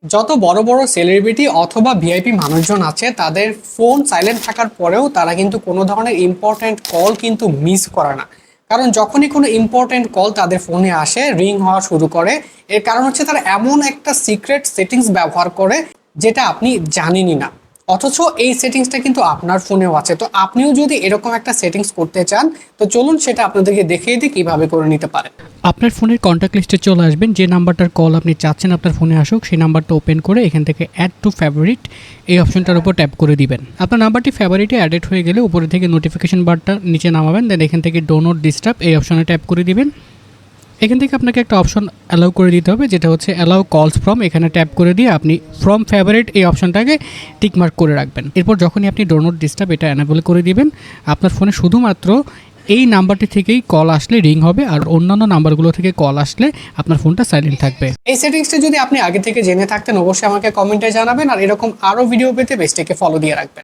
যত বড় বড় সেলিব্রিটি অথবা ভিআইপি মানুষজন আছে তাদের ফোন সাইলেন্ট থাকার পরেও তারা কিন্তু কোনো ধরনের ইম্পর্ট্যান্ট কল কিন্তু মিস করে না। কারণ যখনই কোনো ইম্পর্ট্যান্ট কল তাদের ফোনে আসে রিং হওয়া শুরু করে, এর কারণ হচ্ছে তারা এমন একটা সিক্রেট সেটিংস ব্যবহার করে যেটা আপনি জানেনই না, অথচ এই সেটিংসটা কিন্তু আপনার ফোনেও আছে। তো আপনিও যদি এরকম একটা সেটিংস করতে চান তো চলুন সেটা আপনাদেরকে দেখিয়ে দিই কিভাবে করে নিতে পারেন। আপনার ফোনের কন্ট্যাক্ট লিস্টে চলে আসবেন, যে নাম্বারটার কল আপনি চাচ্ছেন আপনার ফোনে আসুক সেই নাম্বারটা ওপেন করে এখান থেকে অ্যাড টু ফেভারিট এই অপশনটার উপর ট্যাপ করে দিবেন। আপনার নাম্বারটি ফেভারিটে অ্যাডেড হয়ে গেলে উপরে থেকে নোটিফিকেশন বারটা নিচে নামাবেন, দেন এখান থেকে ডো নট ডিস্টার্ব এই অপশনে ট্যাপ করে দিবেন। এখান থেকে আপনাকে একটা অপশন অ্যালাউ করে দিতে হবে, যেটা হচ্ছে অ্যালাউ কলস ফ্রম। এখানে ট্যাপ করে দিয়ে আপনি ফ্রম ফেভারিট এই অপশনটাকে টিকমার্ক করে রাখবেন। এরপর যখনই আপনি ডো নট ডিস্টার্ব এটা অ্যানাবল করে দিবেন, আপনার ফোনে শুধুমাত্র এই নাম্বারটি থেকেই কল আসলে রিং হবে, আর অন্যান্য নাম্বারগুলো থেকে কল আসলে আপনার ফোনটা সাইলেন্ট থাকবে। এই সেটিংসটা যদি আপনি আগে থেকে জেনে থাকতেন অবশ্যই আমাকে কমেন্টে জানাবেন, আর এরকম আরও ভিডিও পেতে পেজটিকে ফলো দিয়ে রাখবেন।